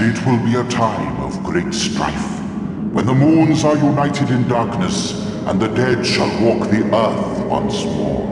it will be a time of great strife, when the moons are united in darkness, and the dead shall walk the earth once more.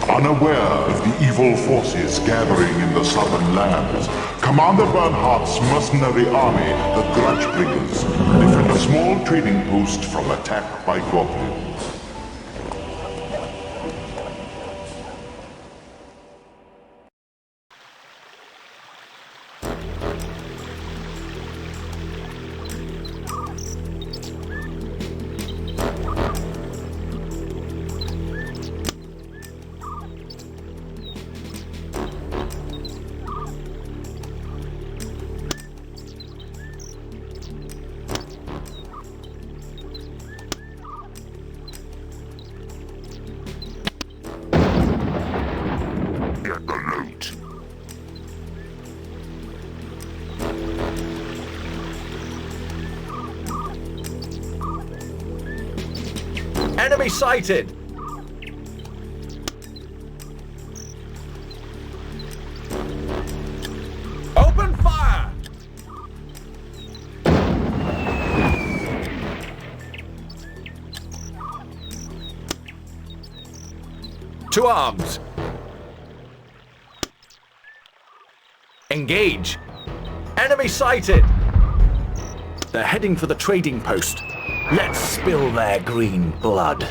Unaware of the evil forces gathering in the southern lands, Commander Bernhardt's mercenary army, the Grudgebringers, defend a small trading post from attack by goblins. Enemy sighted! Open fire! To arms! Engage! Enemy sighted! They're heading for the trading post. Let's spill their green blood.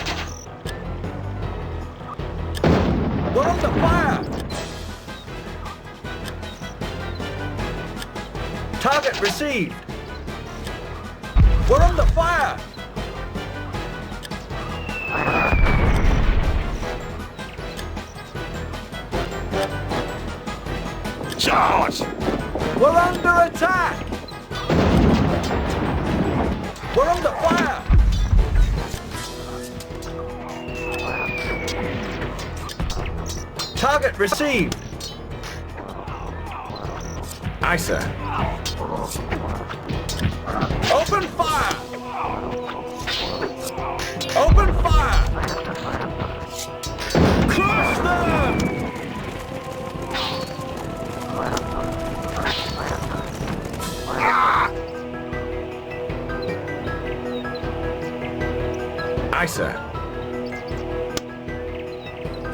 We're under fire! Target received! We're under fire! Charge! We're under attack! We're under fire! Target received! Aye, sir. Open fire! Open fire! Crush them! Aye, sir.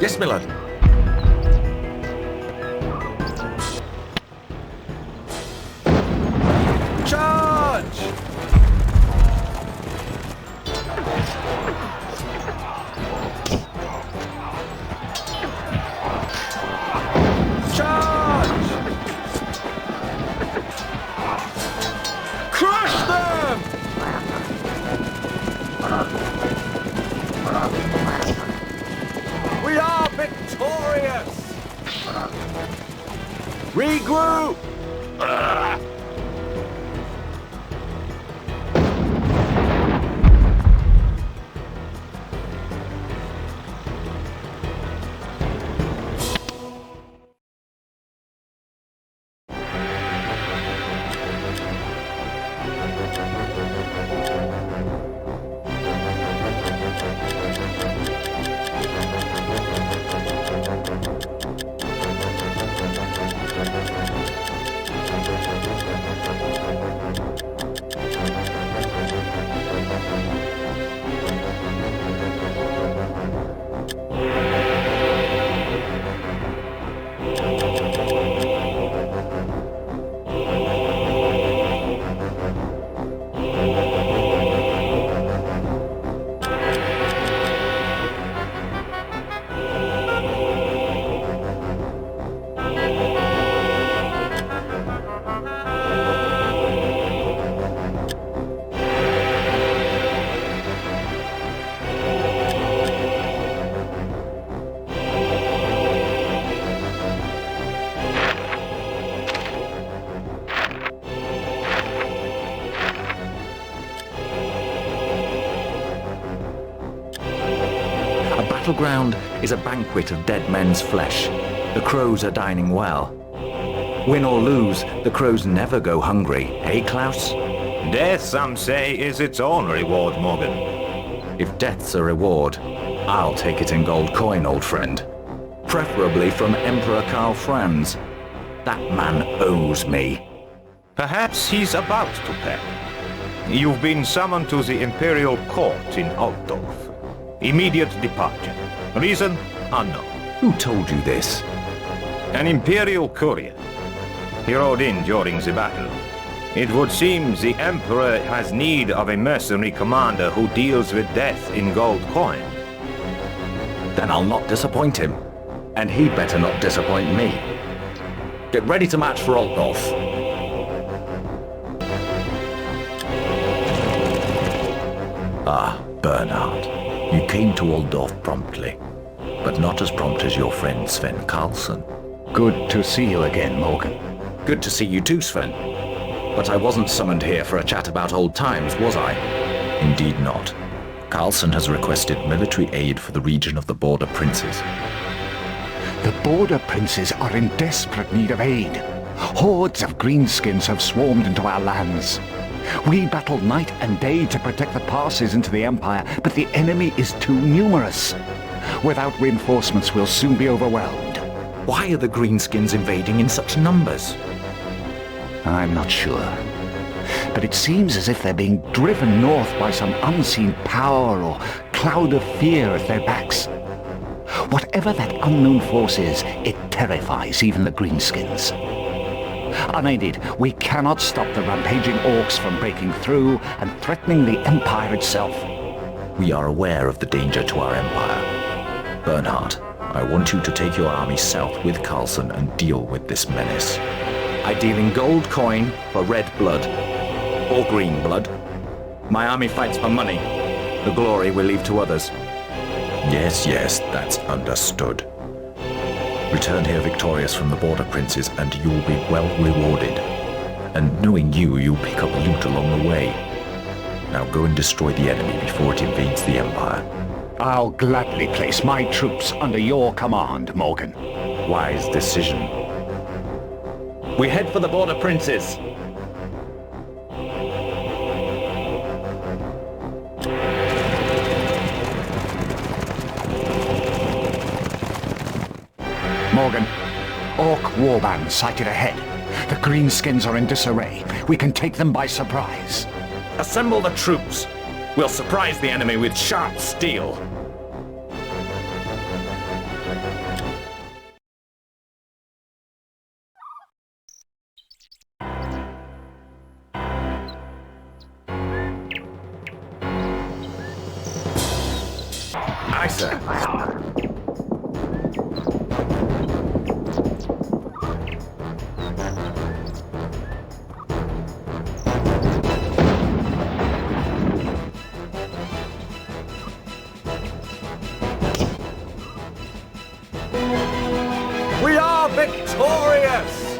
Yes, my lord. Charge! Charge! Crush them! We are victorious! Regroup! Battleground is a banquet of dead men's flesh. The crows are dining well. Win or lose, the crows never go hungry, eh, Klaus? Death, some say, is its own reward, Morgan. If death's a reward, I'll take it in gold coin, old friend. Preferably from Emperor Karl Franz. That man owes me. Perhaps he's about to pay. You've been summoned to the Imperial Court in Altdorf. Immediate departure. Reason unknown. Who told you this? An Imperial courier. He rode in during the battle. It would seem the Emperor has need of a mercenary commander who deals with death in gold coin. Then I'll not disappoint him. And he better not disappoint me. Get ready to march for Altdorf. Ah, Bernhard. You came to Altdorf promptly, but not as prompt as your friend Sven Karlsson. Good to see you again, Morgan. Good to see you too, Sven. But I wasn't summoned here for a chat about old times, was I? Indeed not. Karlsson has requested military aid for the region of the Border Princes. The Border Princes are in desperate need of aid. Hordes of greenskins have swarmed into our lands. We battle night and day to protect the passes into the Empire, but the enemy is too numerous. Without reinforcements, we'll soon be overwhelmed. Why are the greenskins invading in such numbers? I'm not sure. But it seems as if they're being driven north by some unseen power or cloud of fear at their backs. Whatever that unknown force is, it terrifies even the greenskins. Unaided, we cannot stop the rampaging orcs from breaking through and threatening the Empire itself. We are aware of the danger to our Empire. Bernhard, I want you to take your army south with Karlsson and deal with this menace. I deal in gold coin for red blood. Or green blood. My army fights for money. The glory we leave to others. Yes, that's understood. Return here victorious from the Border Princes and you'll be well rewarded. And knowing you, you'll pick up loot along the way. Now go and destroy the enemy before it invades the Empire. I'll gladly place my troops under your command, Morgan. Wise decision. We head for the border princes. Morgan, Orc warband sighted ahead. The Greenskins are in disarray. We can take them by surprise. Assemble the troops. We'll surprise the enemy with sharp steel. Aye, sir. We are victorious!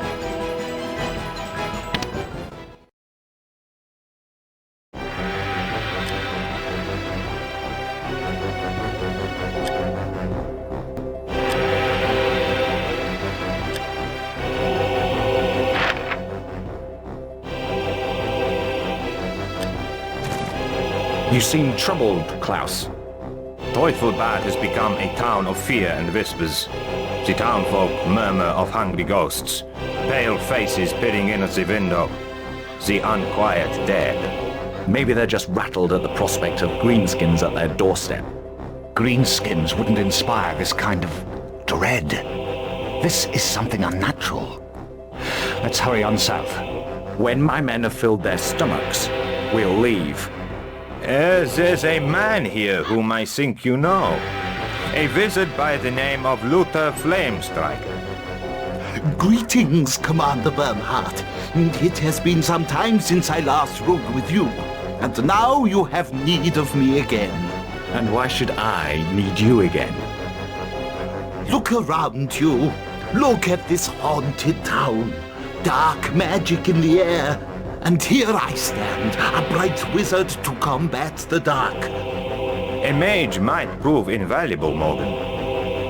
You seem troubled, Klaus. Teufelsbad has become a town of fear and whispers. The townfolk murmur of hungry ghosts, pale faces peering in at the window. The unquiet dead. Maybe they're just rattled at the prospect of greenskins at their doorstep. Greenskins wouldn't inspire this kind of dread. This is something unnatural. Let's hurry on south. When my men have filled their stomachs, we'll leave. There's a man here whom I think you know. A wizard by the name of Luther Flamestriker. Greetings, Commander Bernhardt. It has been some time since I last rode with you, and now you have need of me again. And why should I need you again? Look around you. Look at this haunted town. Dark magic in the air. And here I stand, a bright wizard to combat the dark. A mage might prove invaluable, Morgan.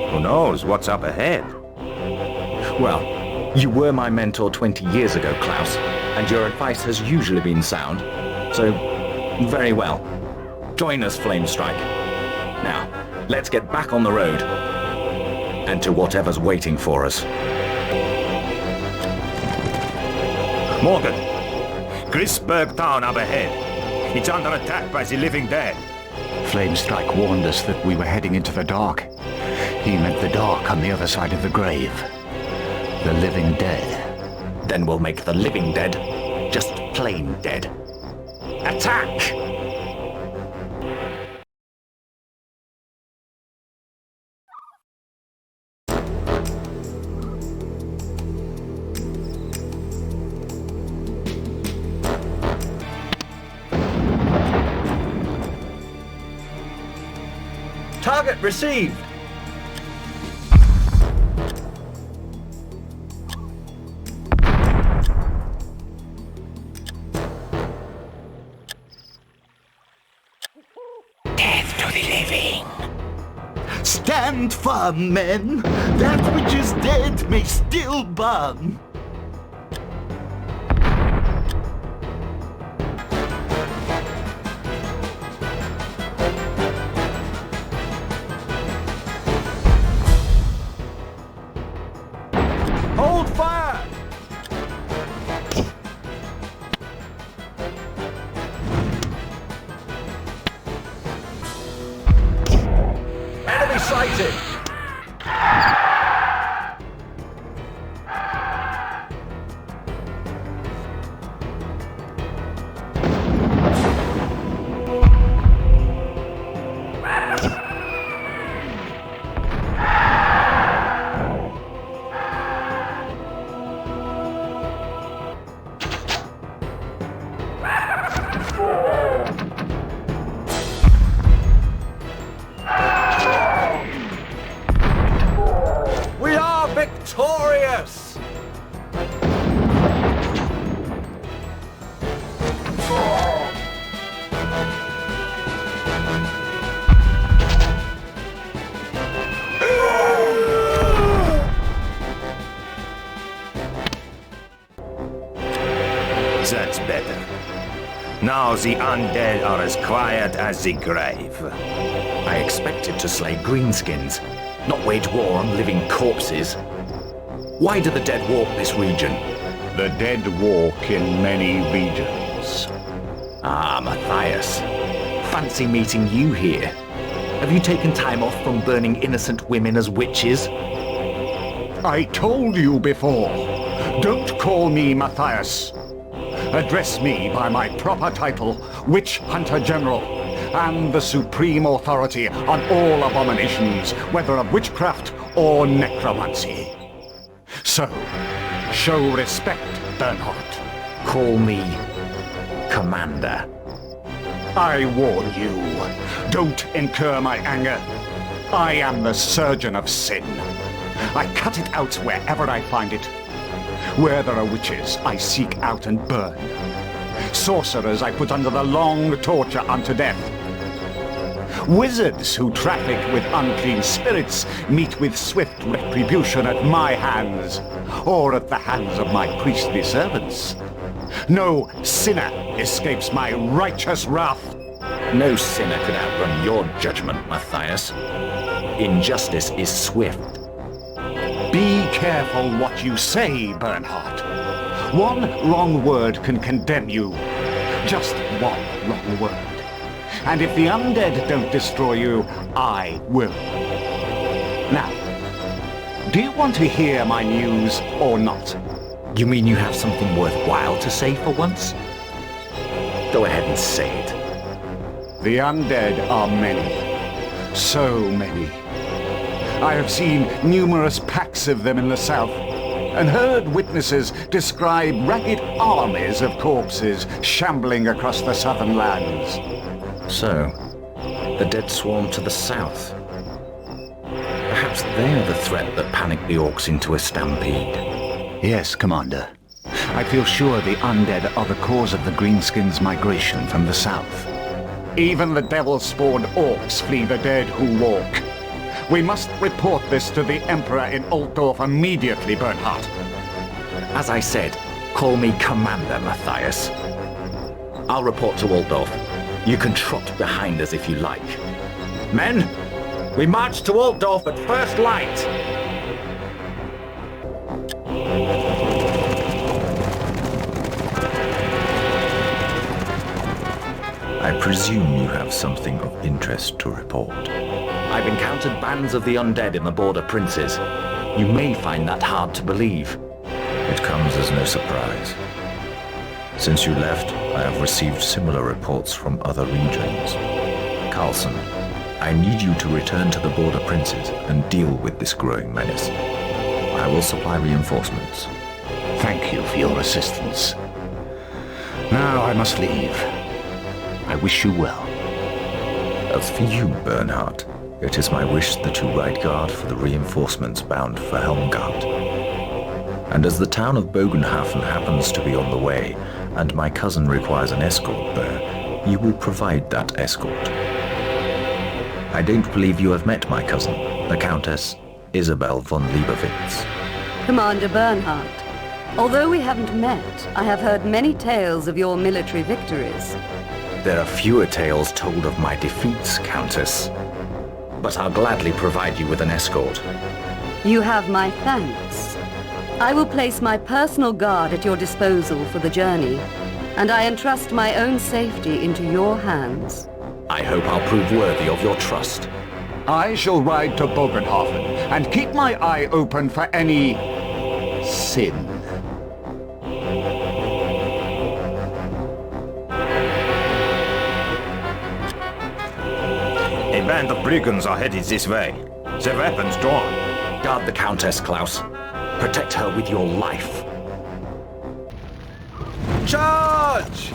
Who knows what's up ahead? Well, you were my mentor 20 years ago, Klaus, and your advice has usually been sound. So, very well. Join us, Flamestrike. Now, let's get back on the road. And to whatever's waiting for us. Morgan! Grisberg town up ahead. It's under attack by the living dead. Flamestrike warned us that we were heading into the dark. He meant the dark on the other side of the grave. The living dead. Then we'll make the living dead just plain dead. Attack! Target received! Death to the living. Stand firm, men. That which is dead may still burn. Hold fire! Enemy sighted! We are victorious! Now the undead are as quiet as the grave. I expected to slay greenskins, not wage war on living corpses. Why do the dead walk this region? The dead walk in many regions. Ah, Matthias. Fancy meeting you here. Have you taken time off from burning innocent women as witches? I told you before. Don't call me Matthias. Address me by my proper title, Witch Hunter General, and the supreme authority on all abominations, whether of witchcraft or necromancy. So, show respect, Bernhardt. Call me Commander. I warn you, don't incur my anger. I am the surgeon of sin. I cut it out wherever I find it. Where there are witches, I seek out and burn. Sorcerers I put under the long torture unto death. Wizards who traffic with unclean spirits meet with swift retribution at my hands, or at the hands of my priestly servants. No sinner escapes my righteous wrath. No sinner could outrun your judgment, Matthias. Injustice is swift. Be careful what you say, Bernhardt. One wrong word can condemn you. Just one wrong word. And if the undead don't destroy you, I will. Now, do you want to hear my news or not? You mean you have something worthwhile to say for once? Go ahead and say it. The undead are many. So many. I have seen numerous packs of them in the south, and heard witnesses describe ragged armies of corpses shambling across the southern lands. So, the dead swarm to the south. Perhaps they're the threat that panicked the orcs into a stampede. Yes, Commander. I feel sure the undead are the cause of the greenskins' migration from the south. Even the devil-spawned orcs flee the dead who walk. We must report this to the Emperor in Altdorf immediately, Bernhardt. As I said, call me Commander, Matthias. I'll report to Altdorf. You can trot behind us if you like. Men, we march to Altdorf at first light! I presume you have something of interest to report. I've encountered bands of the undead in the border princes. You may find that hard to believe. It comes as no surprise. Since you left, I have received similar reports from other regions. Carlson, I need you to return to the border princes and deal with this growing menace. I will supply reinforcements. Thank you for your assistance. Now I must leave. I wish you well. As for you, Bernhardt, it is my wish that you ride guard for the reinforcements bound for Helmgard. And as the town of Bogenhafen happens to be on the way, and my cousin requires an escort there, you will provide that escort. I don't believe you have met my cousin, the Countess Isabel von Liebowitz. Commander Bernhardt, although we haven't met, I have heard many tales of your military victories. There are fewer tales told of my defeats, Countess. But I'll gladly provide you with an escort. You have my thanks. I will place my personal guard at your disposal for the journey, and I entrust my own safety into your hands. I hope I'll prove worthy of your trust. I shall ride to Bogenhafen and keep my eye open for any sin. A band of brigands are headed this way. Their weapons drawn. Guard the Countess, Klaus. Protect her with your life. Charge!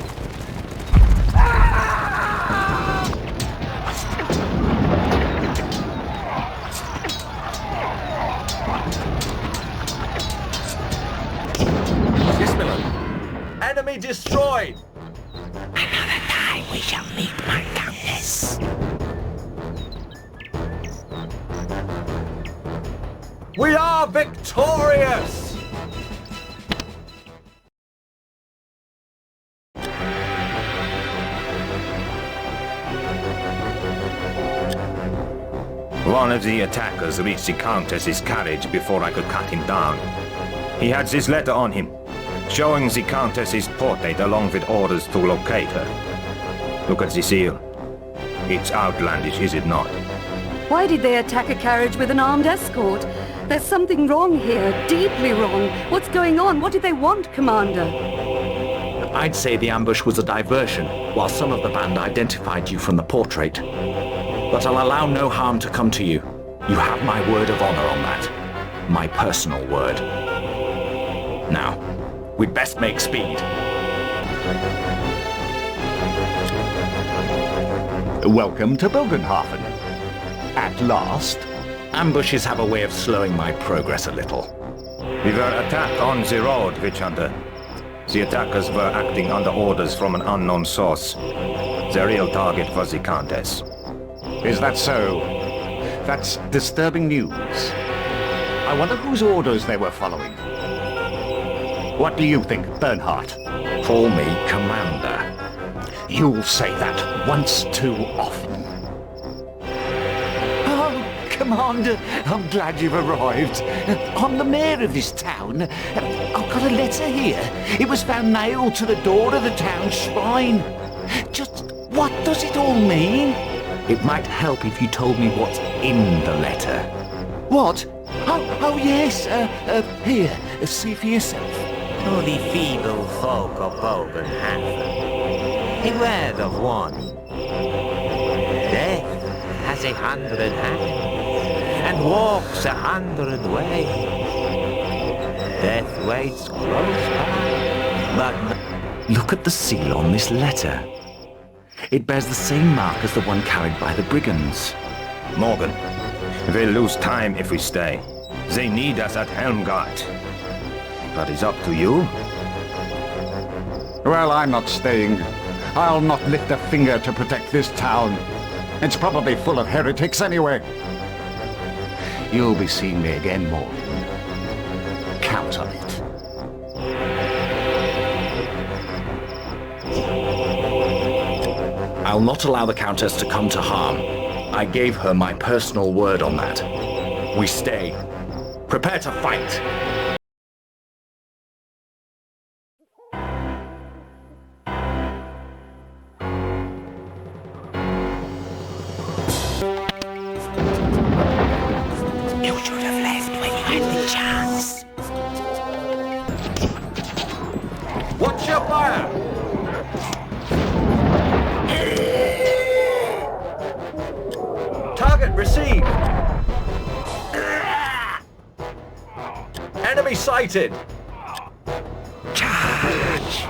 Dismillen. Enemy destroyed! Another time we shall meet, my Countess. We are victorious! One of the attackers reached the Countess's carriage before I could cut him down. He had this letter on him, showing the Countess's portrait along with orders to locate her. Look at the seal. It's outlandish, is it not? Why did they attack a carriage with an armed escort? There's something wrong here, deeply wrong. What's going on? What did they want, Commander? I'd say the ambush was a diversion, while some of the band identified you from the portrait. But I'll allow no harm to come to you. You have my word of honor on that. My personal word. Now, we'd best make speed. Welcome to Bogenhafen. At last. Ambushes have a way of slowing my progress a little. We were attacked on the road, Witch Hunter. The attackers were acting under orders from an unknown source. The real target was the Countess. Is that so? That's disturbing news. I wonder whose orders they were following. What do you think, Bernhardt? Call me Commander. You'll say that once too often. Oh, Commander, I'm glad you've arrived. I'm the mayor of this town. I've got a letter here. It was found nailed to the door of the town shrine. Just what does it all mean? It might help if you told me what's in the letter. What? Oh yes. Here, see for yourself. To the feeble folk of Bogenhafen, a word of warning. Death has 100 hands, and walks 100 ways. Death waits close by, but... Look at the seal on this letter. It bears the same mark as the one carried by the brigands. Morgan, we'll lose time if we stay. They need us at Helmgart. But it's up to you. Well, I'm not staying. I'll not lift a finger to protect this town. It's probably full of heretics anyway. You'll be seeing me again, Morgan. Count on it. I'll not allow the Countess to come to harm. I gave her my personal word on that. We stay. Prepare to fight. You should have left when you had the chance. Watch your fire! Target received! Enemy sighted! Charge!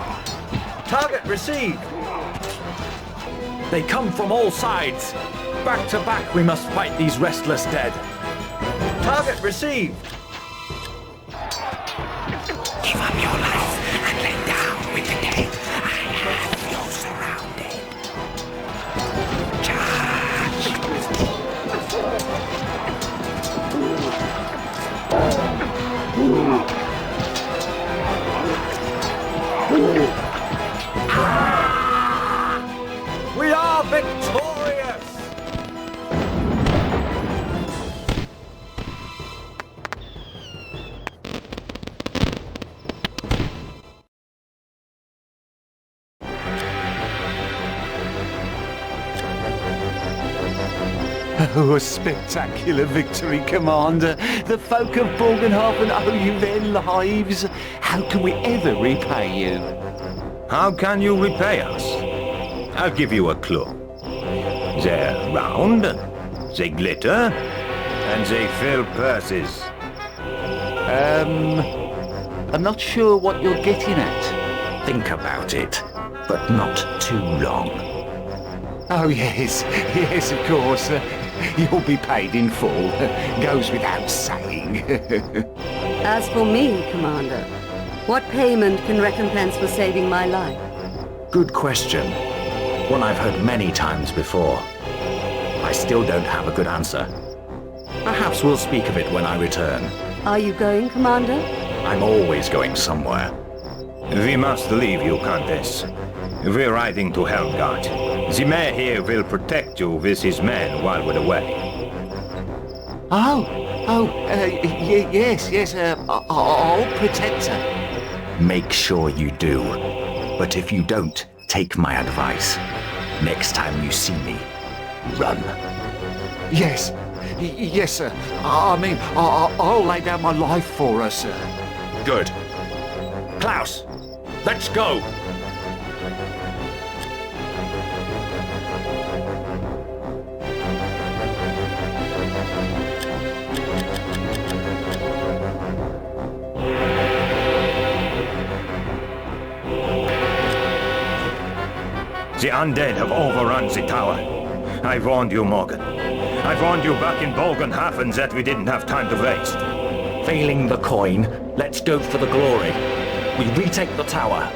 Target received! They come from all sides. Back to back, we must fight these restless dead. Target received! Give up your life and lay down with the dead. I have you surrounded. Charge! We are victorious! Oh, a spectacular victory, Commander. The folk of Bogenhafen owe you their lives. How can we ever repay you? How can you repay us? I'll give you a clue. They're round, they glitter, and they fill purses. I'm not sure what you're getting at. Think about it, but not too long. Oh, yes, of course. You'll be paid in full. Goes without saying. As for me, Commander, what payment can recompense for saving my life? Good question. One I've heard many times before. I still don't have a good answer. Perhaps we'll speak of it when I return. Are you going, Commander? I'm always going somewhere. We must leave you, Countess. We're riding to Helmgart. The mayor here will protect you with his men while we're away. Yes, I'll protect her. Make sure you do. But if you don't, take my advice. Next time you see me, run. Yes, sir. I mean, I'll lay down my life for her, sir. Good. Klaus, let's go! The undead have overrun the tower. I warned you, Morgan. I warned you back in Bolgenhafen that we didn't have time to waste. Failing the coin, let's go for the glory. We retake the tower.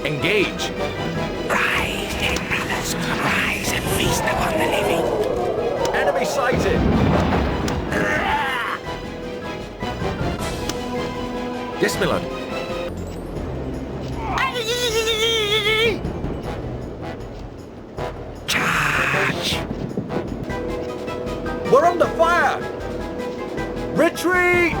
Engage! Rise, then, brothers. Rise and feast upon the living. Enemy sighted! Yes, my lord. Charge! We're under fire! Retreat!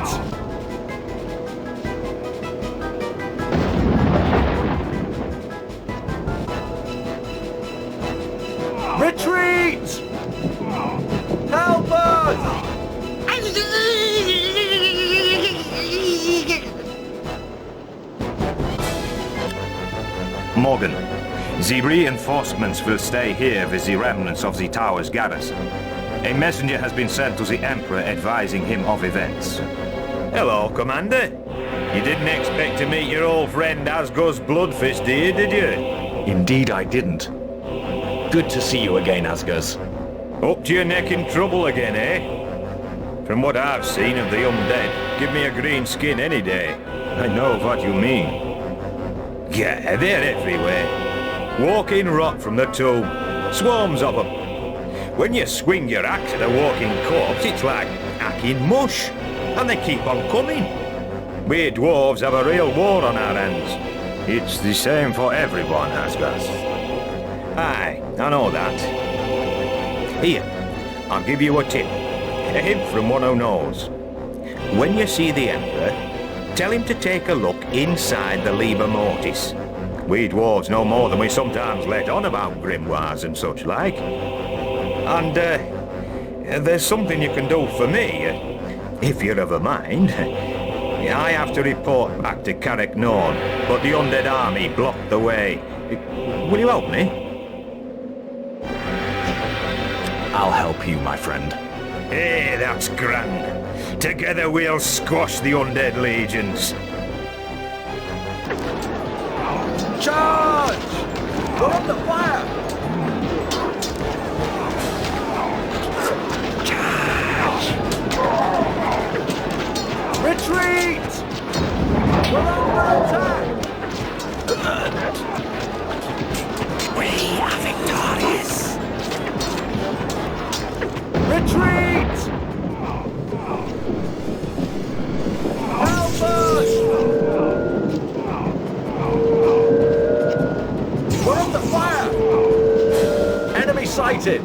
Retreat! Help us! Morgan, the reinforcements will stay here with the remnants of the tower's garrison. A messenger has been sent to the Emperor advising him of events. Hello, Commander. You didn't expect to meet your old friend Asgo's Bloodfist here, did you? Indeed I didn't. Good to see you again, Asgers. Up to your neck in trouble again, eh? From what I've seen of the undead, give me a green skin any day. I know what you mean. Yeah, they're everywhere. Walking rot from the tomb. Swarms of them. When you swing your axe at a walking corpse, it's like hacking mush. And they keep on coming. We dwarves have a real war on our hands. It's the same for everyone, Asgard. Aye, I know that. Here, I'll give you a tip. A hint from one who knows. When you see the Emperor, tell him to take a look inside the Liber Mortis. We dwarves know more than we sometimes let on about grimoires and such like. And, there's something you can do for me, if you're of a mind. I have to report back to Carrick Norn, but the undead army blocked the way. Will you help me? I'll help you, my friend. Hey, that's grand. Together we'll squash the undead legions. Charge! We're under fire! Charge! Retreat! We're under attack! We are victorious! Retreat! Help us! We're under fire! Enemy sighted!